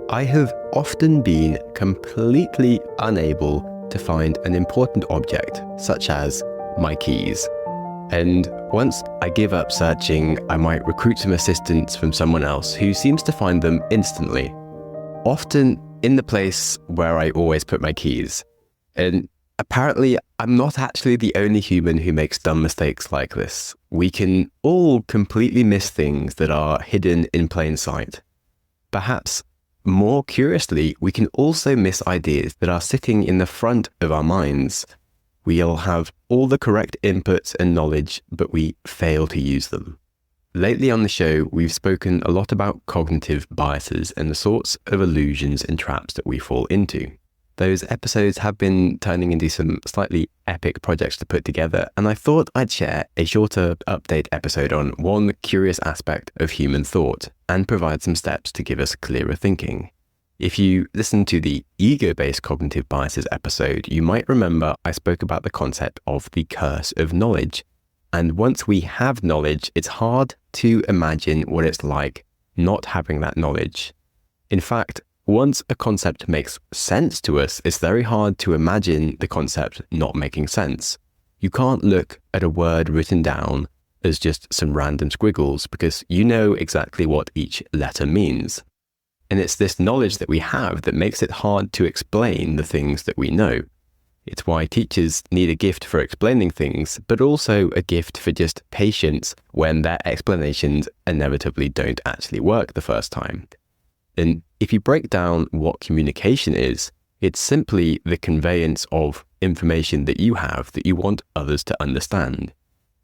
I have often been completely unable to find an important object, such as my keys. And once I give up searching, I might recruit some assistance from someone else who seems to find them instantly, often in the place where I always put my keys. And apparently, I'm not actually the only human who makes dumb mistakes like this. We can all completely miss things that are hidden in plain sight. Perhaps more curiously, we can also miss ideas that are sitting in the front of our minds. We'll have all the correct inputs and knowledge, but we fail to use them. Lately on the show, we've spoken a lot about cognitive biases and the sorts of illusions and traps that we fall into. Those episodes have been turning into some slightly epic projects to put together, and I thought I'd share a shorter update episode on one curious aspect of human thought and provide some steps to give us clearer thinking. If you listen to the ego-based cognitive biases episode, you might remember I spoke about the concept of the curse of knowledge. And once we have knowledge, it's hard to imagine what it's like not having that knowledge. In fact, once a concept makes sense to us, it's very hard to imagine the concept not making sense. You can't look at a word written down as just some random squiggles because you know exactly what each letter means. And it's this knowledge that we have that makes it hard to explain the things that we know. It's why teachers need a gift for explaining things, but also a gift for just patience when their explanations inevitably don't actually work the first time. And if you break down what communication is, it's simply the conveyance of information that you have that you want others to understand.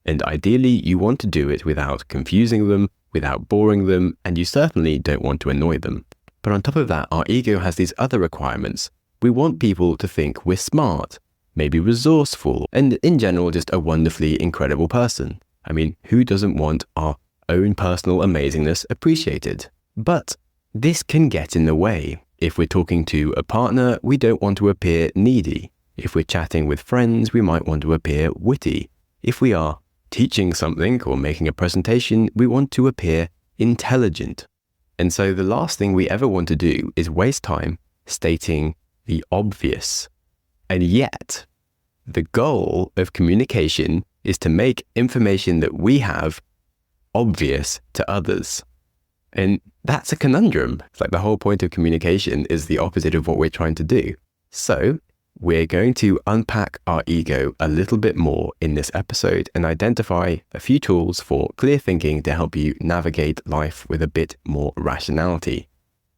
And ideally, you want to do it without confusing them, without boring them, and you certainly don't want to annoy them. But on top of that, our ego has these other requirements. We want people to think we're smart, maybe resourceful, and in general, just a wonderfully incredible person. I mean, who doesn't want our own personal amazingness appreciated? But this can get in the way. If we're talking to a partner, we don't want to appear needy. If we're chatting with friends, we might want to appear witty. If we are teaching something or making a presentation, we want to appear intelligent. And so the last thing we ever want to do is waste time stating the obvious. And yet, the goal of communication is to make information that we have obvious to others. And that's a conundrum. It's like the whole point of communication is the opposite of what we're trying to do. So we're going to unpack our ego a little bit more in this episode and identify a few tools for clear thinking to help you navigate life with a bit more rationality.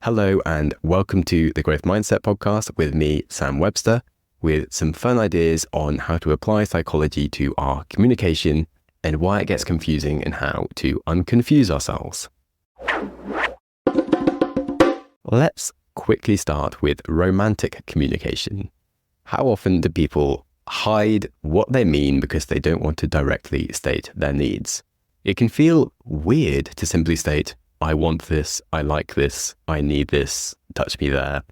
Hello and welcome to the Growth Mindset Podcast with me, Sam Webster, with some fun ideas on how to apply psychology to our communication and why it gets confusing and how to unconfuse ourselves. Let's quickly start with romantic communication. How often do people hide what they mean because they don't want to directly state their needs? It can feel weird to simply state, I want this, I like this, I need this, touch me there.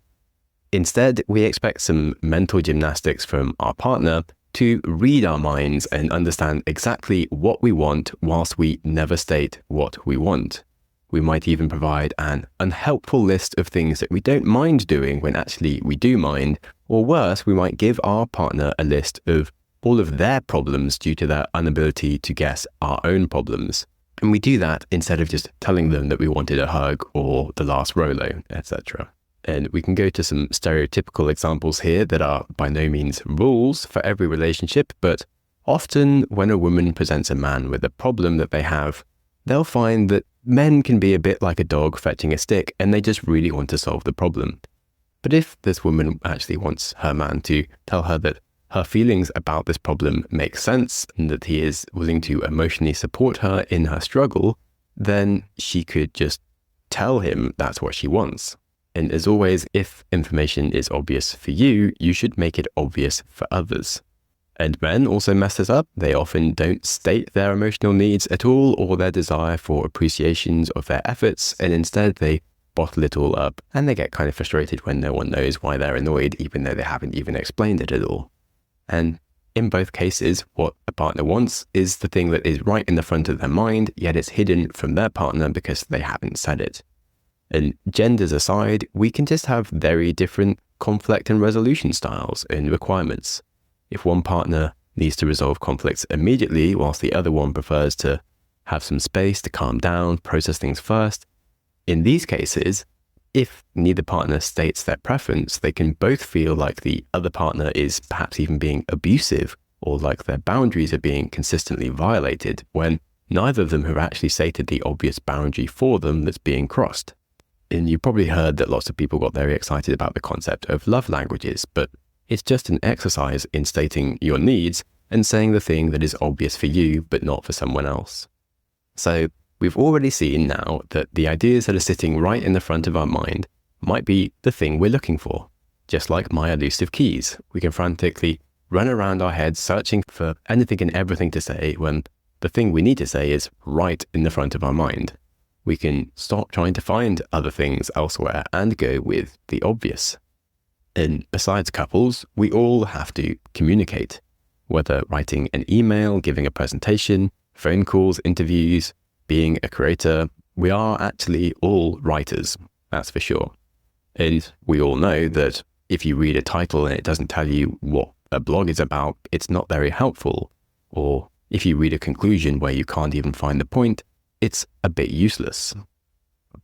Instead, we expect some mental gymnastics from our partner to read our minds and understand exactly what we want whilst we never state what we want. We might even provide an unhelpful list of things that we don't mind doing when actually we do mind, or worse, we might give our partner a list of all of their problems due to their inability to guess our own problems. And we do that instead of just telling them that we wanted a hug or the last Rolo, etc. And we can go to some stereotypical examples here that are by no means rules for every relationship, but often when a woman presents a man with a problem that they have, they'll find that men can be a bit like a dog fetching a stick and they just really want to solve the problem. But if this woman actually wants her man to tell her that her feelings about this problem make sense and that he is willing to emotionally support her in her struggle, then she could just tell him that's what she wants. And as always, if information is obvious for you, you should make it obvious for others. And men also mess this up. They often don't state their emotional needs at all or their desire for appreciations of their efforts, and instead they bottle it all up and they get kind of frustrated when no one knows why they're annoyed, even though they haven't even explained it at all. And in both cases, what a partner wants is the thing that is right in the front of their mind, yet it's hidden from their partner because they haven't said it. And genders aside, we can just have very different conflict and resolution styles and requirements. If one partner needs to resolve conflicts immediately, whilst the other one prefers to have some space to calm down, process things first, in these cases, if neither partner states their preference, they can both feel like the other partner is perhaps even being abusive or like their boundaries are being consistently violated when neither of them have actually stated the obvious boundary for them that's being crossed. And you probably heard that lots of people got very excited about the concept of love languages, but it's just an exercise in stating your needs and saying the thing that is obvious for you but not for someone else. So we've already seen now that the ideas that are sitting right in the front of our mind might be the thing we're looking for. Just like my elusive keys, we can frantically run around our heads searching for anything and everything to say when the thing we need to say is right in the front of our mind. We can stop trying to find other things elsewhere and go with the obvious. And besides couples, we all have to communicate, whether writing an email, giving a presentation, phone calls, interviews, being a creator. We are actually all writers, that's for sure. And we all know that if you read a title and it doesn't tell you what a blog is about, it's not very helpful. Or if you read a conclusion where you can't even find the point, it's a bit useless.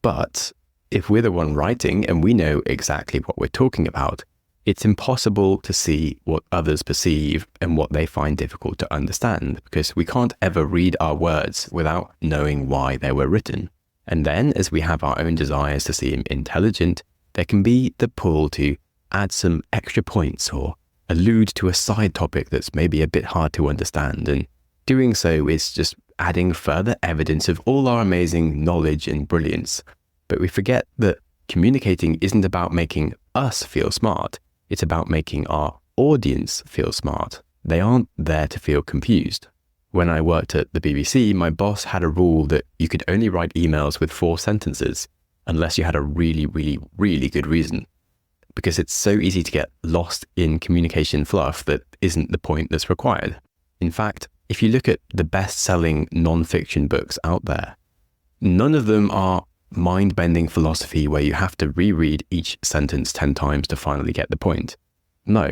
But if we're the one writing and we know exactly what we're talking about, it's impossible to see what others perceive and what they find difficult to understand, because we can't ever read our words without knowing why they were written. And then, as we have our own desires to seem intelligent, there can be the pull to add some extra points or allude to a side topic that's maybe a bit hard to understand. And doing so is just adding further evidence of all our amazing knowledge and brilliance. But we forget that communicating isn't about making us feel smart. It's about making our audience feel smart. They aren't there to feel confused. When I worked at the BBC, my boss had a rule that you could only write emails with 4 sentences unless you had a really, really, really good reason. Because it's so easy to get lost in communication fluff that isn't the point that's required. In fact, if you look at the best-selling non-fiction books out there, none of them are mind-bending philosophy where you have to reread each sentence 10 times to finally get the point. No,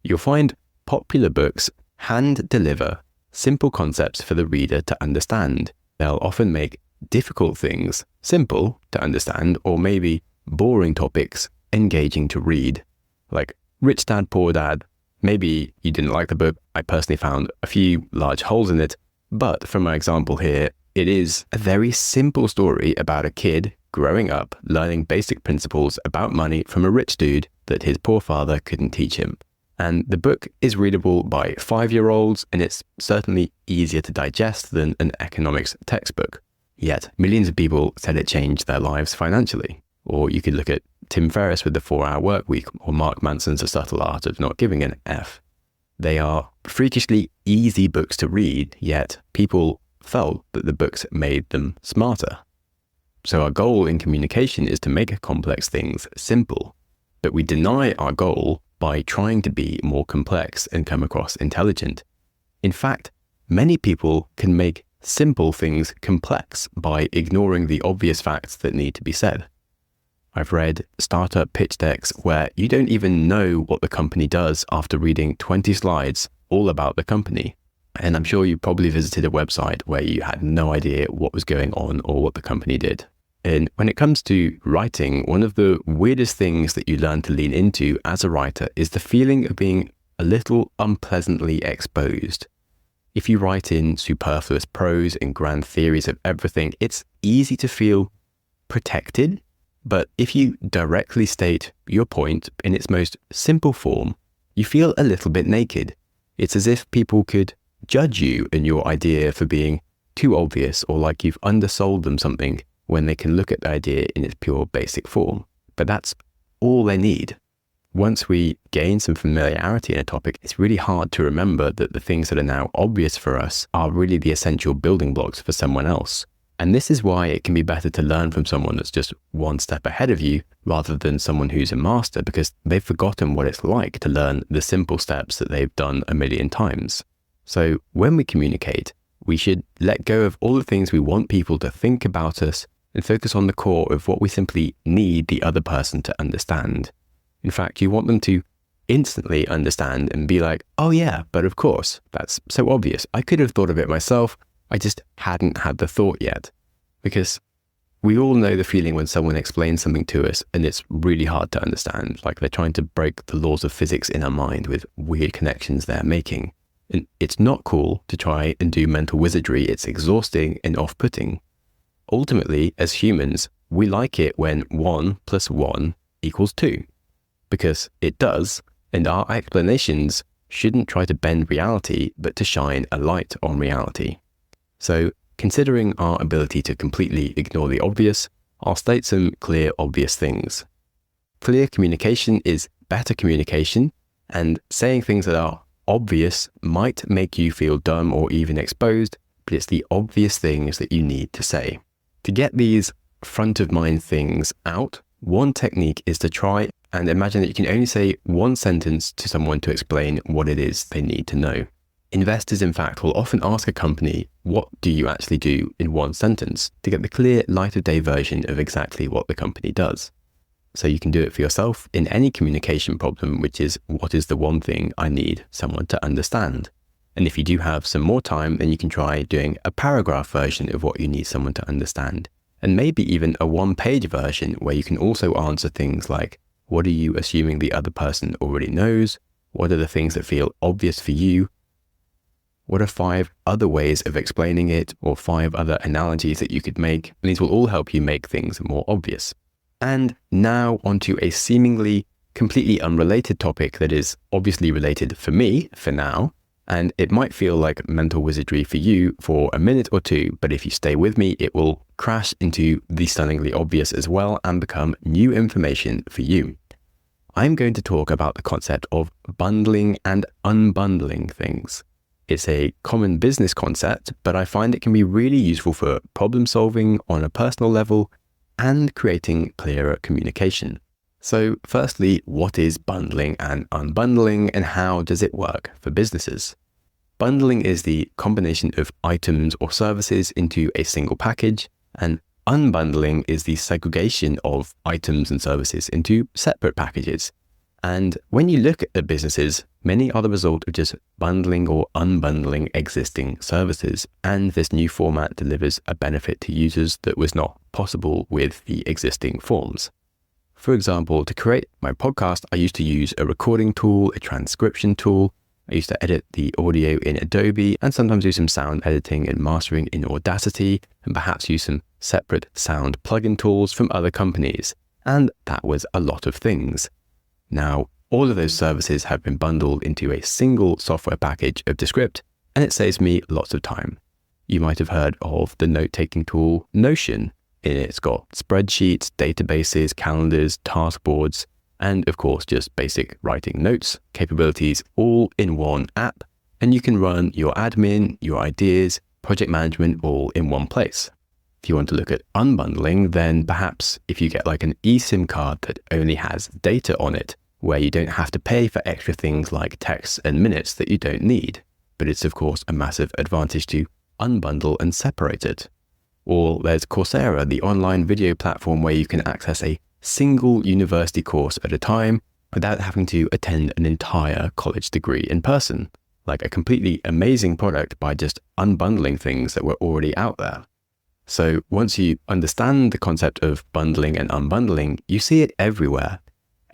you'll find popular books hand deliver simple concepts for the reader to understand. They'll often make difficult things simple to understand, or maybe boring topics engaging to read. Like Rich Dad, Poor Dad. Maybe you didn't like the book. I personally found a few large holes in it, but from my example here, it is a very simple story about a kid growing up, learning basic principles about money from a rich dude that his poor father couldn't teach him. And the book is readable by 5-year-olds, and it's certainly easier to digest than an economics textbook. Yet, millions of people said it changed their lives financially. Or you could look at Tim Ferriss with the 4-Hour Workweek, or Mark Manson's The Subtle Art of Not Giving an F. They are freakishly easy books to read, yet people felt that the books made them smarter. So our goal in communication is to make complex things simple, but we deny our goal by trying to be more complex and come across intelligent. In fact, many people can make simple things complex by ignoring the obvious facts that need to be said. I've read startup pitch decks where you don't even know what the company does after reading 20 slides all about the company. And I'm sure you probably visited a website where you had no idea what was going on or what the company did. And when it comes to writing, one of the weirdest things that you learn to lean into as a writer is the feeling of being a little unpleasantly exposed. If you write in superfluous prose and grand theories of everything, it's easy to feel protected. But if you directly state your point in its most simple form, you feel a little bit naked. It's as if people could judge you and your idea for being too obvious or like you've undersold them something when they can look at the idea in its pure basic form. But that's all they need. Once we gain some familiarity in a topic, it's really hard to remember that the things that are now obvious for us are really the essential building blocks for someone else. And this is why it can be better to learn from someone that's just one step ahead of you rather than someone who's a master, because they've forgotten what it's like to learn the simple steps that they've done a million times. So when we communicate, we should let go of all the things we want people to think about us and focus on the core of what we simply need the other person to understand. In fact, you want them to instantly understand and be like, oh yeah, but of course, that's so obvious. I could have thought of it myself. I just hadn't had the thought yet. Because we all know the feeling when someone explains something to us and it's really hard to understand, like they're trying to break the laws of physics in our mind with weird connections they're making. And it's not cool to try and do mental wizardry. It's exhausting and off-putting. Ultimately, as humans, we like it when 1 + 1 = 2, because it does, and our explanations shouldn't try to bend reality, but to shine a light on reality. So, considering our ability to completely ignore the obvious, I'll state some clear, obvious things. Clear communication is better communication, and saying things that are obvious might make you feel dumb or even exposed, but it's the obvious things that you need to say. To get these front-of-mind things out, one technique is to try and imagine that you can only say one sentence to someone to explain what it is they need to know. Investors, in fact, will often ask a company, what do you actually do in one sentence, to get the clear light-of-day version of exactly what the company does. So you can do it for yourself in any communication problem, which is, what is the one thing I need someone to understand? And if you do have some more time, then you can try doing a paragraph version of what you need someone to understand. And maybe even a one-page version where you can also answer things like, what are you assuming the other person already knows? What are the things that feel obvious for you? What are 5 other ways of explaining it, or 5 other analogies that you could make? And these will all help you make things more obvious. And now onto a seemingly completely unrelated topic that is obviously related for me, for now, and it might feel like mental wizardry for you for a minute or two, but if you stay with me, it will crash into the stunningly obvious as well and become new information for you. I'm going to talk about the concept of bundling and unbundling things. It's a common business concept, but I find it can be really useful for problem solving on a personal level and creating clearer communication. So firstly, what is bundling and unbundling, and how does it work for businesses? Bundling is the combination of items or services into a single package, and unbundling is the segregation of items and services into separate packages. And when you look at businesses, many are the result of just bundling or unbundling existing services, and this new format delivers a benefit to users that was not possible with the existing forms. For example, to create my podcast, I used to use a recording tool, a transcription tool. I used to edit the audio in Adobe and sometimes do some sound editing and mastering in Audacity, and perhaps use some separate sound plugin tools from other companies. And that was a lot of things. Now, all of those services have been bundled into a single software package of Descript, and it saves me lots of time. You might have heard of the note-taking tool Notion. It's got spreadsheets, databases, calendars, task boards, and of course just basic writing notes capabilities all in one app, and you can run your admin, your ideas, project management all in one place. If you want to look at unbundling, then perhaps if you get like an eSIM card that only has data on it, where you don't have to pay for extra things like texts and minutes that you don't need, but it's of course a massive advantage to unbundle and separate it. Or there's Coursera, the online video platform where you can access a single university course at a time without having to attend an entire college degree in person, like a completely amazing product by just unbundling things that were already out there. So once you understand the concept of bundling and unbundling, you see it everywhere.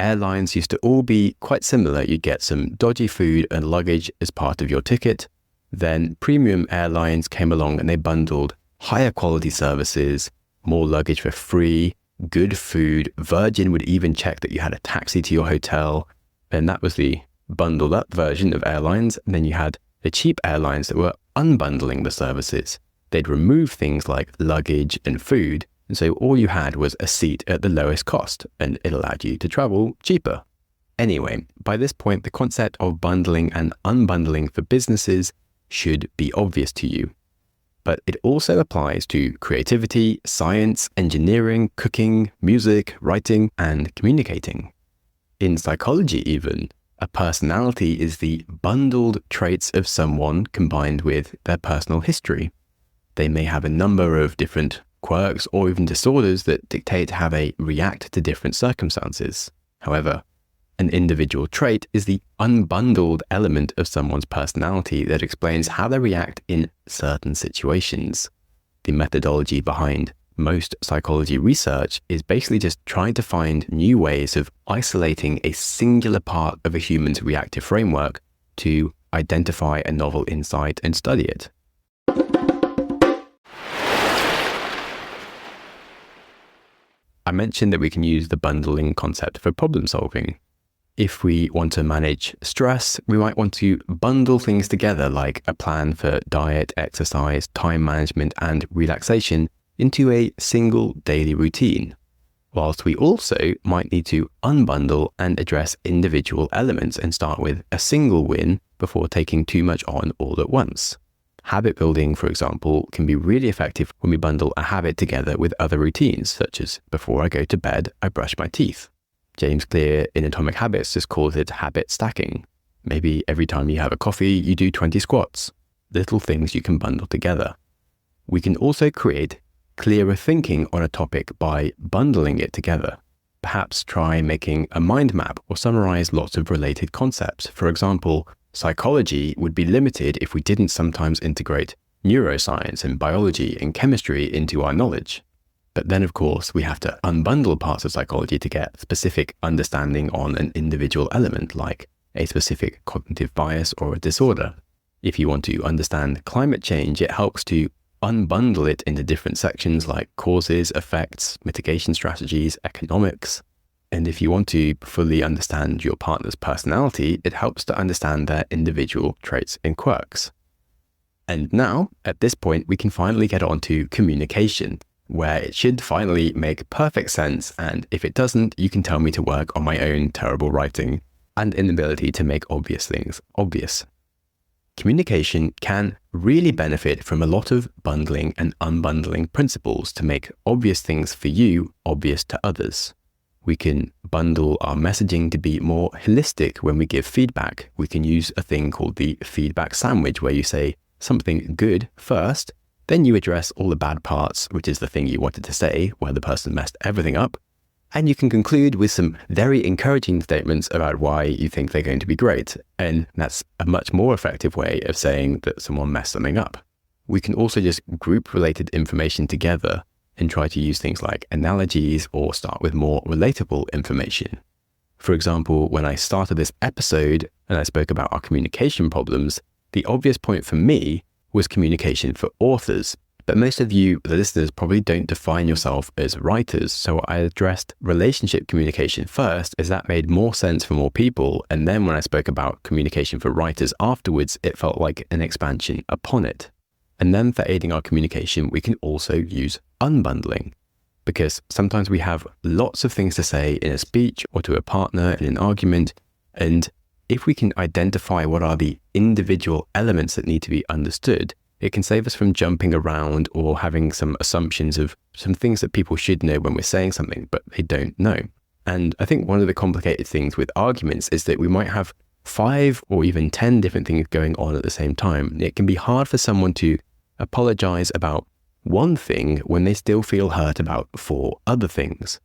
Airlines used to all be quite similar. You'd get some dodgy food and luggage as part of your ticket. Then premium airlines came along and they bundled higher quality services, more luggage for free, good food. Virgin would even check that you had a taxi to your hotel. And that was the bundled up version of airlines. And then you had the cheap airlines that were unbundling the services. They'd remove things like luggage and food. And so all you had was a seat at the lowest cost, and it allowed you to travel cheaper. Anyway, by this point, the concept of bundling and unbundling for businesses should be obvious to you. But it also applies to creativity, science, engineering, cooking, music, writing, and communicating. In psychology even, a personality is the bundled traits of someone combined with their personal history. They may have a number of different quirks, or even disorders that dictate how they react to different circumstances. However, an individual trait is the unbundled element of someone's personality that explains how they react in certain situations. The methodology behind most psychology research is basically just trying to find new ways of isolating a singular part of a human's reactive framework to identify a novel insight and study it. I mentioned that we can use the bundling concept for problem solving. If we want to manage stress, we might want to bundle things together like a plan for diet, exercise, time management, and relaxation into a single daily routine, whilst we also might need to unbundle and address individual elements and start with a single win before taking too much on all at once. Habit building, for example, can be really effective when we bundle a habit together with other routines, such as before I go to bed, I brush my teeth. James Clear in Atomic Habits just calls it habit stacking. Maybe every time you have a coffee, you do 20 squats. Little things you can bundle together. We can also create clearer thinking on a topic by bundling it together. Perhaps try making a mind map or summarize lots of related concepts. For example, psychology would be limited if we didn't sometimes integrate neuroscience and biology and chemistry into our knowledge. But then, of course, we have to unbundle parts of psychology to get specific understanding on an individual element, like a specific cognitive bias or a disorder. If you want to understand climate change, it helps to unbundle it into different sections like causes, effects, mitigation strategies, economics. And if you want to fully understand your partner's personality, it helps to understand their individual traits and quirks. And now, at this point, we can finally get on to communication, where it should finally make perfect sense, and if it doesn't, you can tell me to work on my own terrible writing and inability to make obvious things obvious. Communication can really benefit from a lot of bundling and unbundling principles to make obvious things for you obvious to others. We can bundle our messaging to be more holistic when we give feedback. We can use a thing called the feedback sandwich, where you say something good first, then you address all the bad parts, which is the thing you wanted to say, where the person messed everything up. And you can conclude with some very encouraging statements about why you think they're going to be great. And that's a much more effective way of saying that someone messed something up. We can also just group related information together and try to use things like analogies or start with more relatable information. For example, when I started this episode and I spoke about our communication problems, the obvious point for me was communication for authors. But most of you, the listeners, probably don't define yourself as writers. So I addressed relationship communication first, as that made more sense for more people. And then when I spoke about communication for writers afterwards, it felt like an expansion upon it. And then for aiding our communication, we can also use unbundling, because sometimes we have lots of things to say in a speech or to a partner in an argument. And if we can identify what are the individual elements that need to be understood, it can save us from jumping around or having some assumptions of some things that people should know when we're saying something, but they don't know. And I think one of the complicated things with arguments is that we might have 5 or even 10 different things going on at the same time. It can be hard for someone to apologize about one thing when they still feel hurt about 4 other things.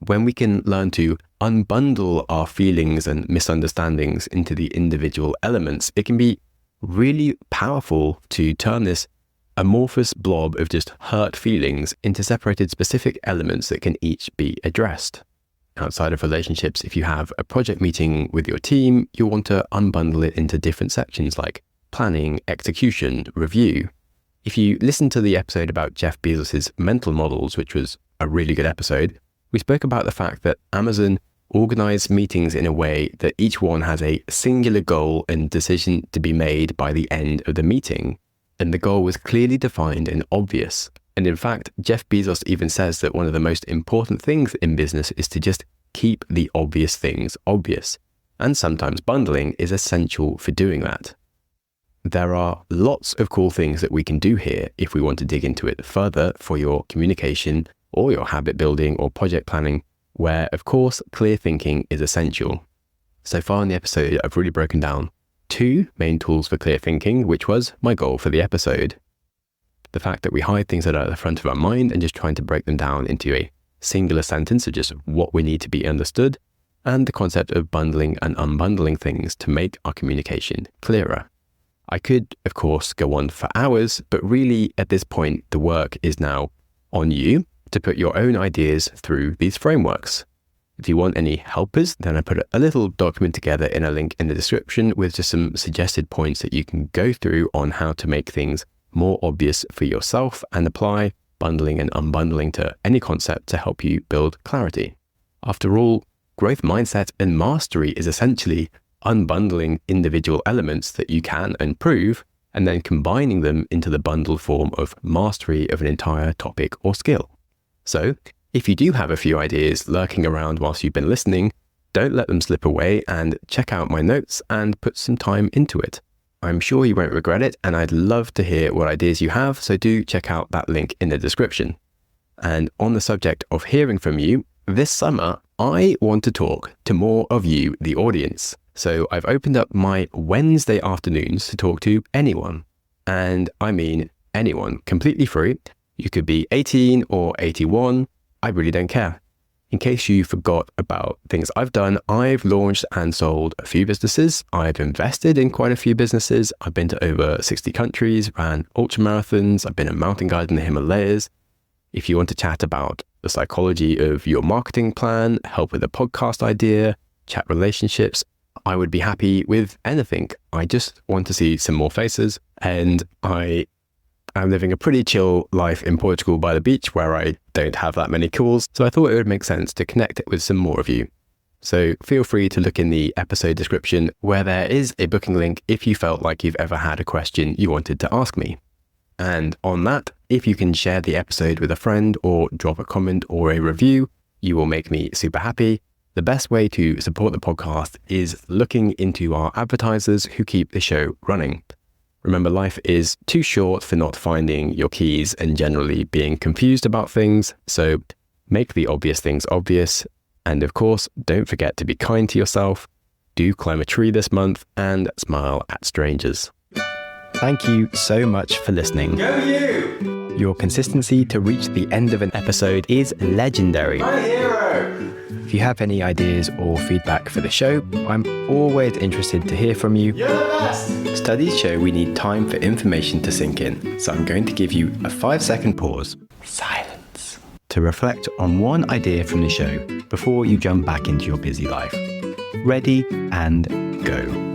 When we can learn to unbundle our feelings and misunderstandings into the individual elements, it can be really powerful to turn this amorphous blob of just hurt feelings into separated specific elements that can each be addressed. Outside of relationships, if you have a project meeting with your team, you'll want to unbundle it into different sections like planning, execution, review. If you listen to the episode about Jeff Bezos' mental models, which was a really good episode, we spoke about the fact that Amazon organized meetings in a way that each one has a singular goal and decision to be made by the end of the meeting. And the goal was clearly defined and obvious. And in fact, Jeff Bezos even says that one of the most important things in business is to just keep the obvious things obvious. And sometimes bundling is essential for doing that. There are lots of cool things that we can do here if we want to dig into it further for your communication or your habit building or project planning, where, of course, clear thinking is essential. So far in the episode, I've really broken down 2 main tools for clear thinking, which was my goal for the episode. the fact that we hide things that are at the front of our mind and just trying to break them down into a singular sentence of just what we need to be understood, and the concept of bundling and unbundling things to make our communication clearer. I could, of course, go on for hours, but really at this point, the work is now on you to put your own ideas through these frameworks. If you want any helpers, then I put a little document together in a link in the description with just some suggested points that you can go through on how to make things more obvious for yourself and apply bundling and unbundling to any concept to help you build clarity. After all, growth mindset and mastery is essentially unbundling individual elements that you can improve and then combining them into the bundled form of mastery of an entire topic or skill. So, if you do have a few ideas lurking around whilst you've been listening, don't let them slip away and check out my notes and put some time into it. I'm sure you won't regret it, and I'd love to hear what ideas you have, so do check out that link in the description. And on the subject of hearing from you, this summer, I want to talk to more of you, the audience. So I've opened up my Wednesday afternoons to talk to anyone. And I mean anyone, completely free. You could be 18 or 81. I really don't care. In case you forgot about things I've done, I've launched and sold a few businesses. I've invested in quite a few businesses. I've been to over 60 countries, ran ultramarathons. I've been a mountain guide in the Himalayas. If you want to chat about the psychology of your marketing plan, help with a podcast idea, chat relationships, I would be happy with anything. I just want to see some more faces, and I'm living a pretty chill life in Portugal by the beach where I don't have that many calls, so I thought it would make sense to connect it with some more of you. So feel free to look in the episode description where there is a booking link if you felt like you've ever had a question you wanted to ask me. And on that, if you can share the episode with a friend or drop a comment or a review, you will make me super happy. The best way to support the podcast is looking into our advertisers who keep the show running. Remember, life is too short for not finding your keys and generally being confused about things. So make the obvious things obvious. And of course, don't forget to be kind to yourself. Do climb a tree this month and smile at strangers. Thank you so much for listening. Go you! Your consistency to reach the end of an episode is legendary. My hero! If you have any ideas or feedback for the show, I'm always interested to hear from you. You're the best! Studies show we need time for information to sink in, so I'm going to give you a 5-second pause, silence, to reflect on one idea from the show before you jump back into your busy life. Ready and go.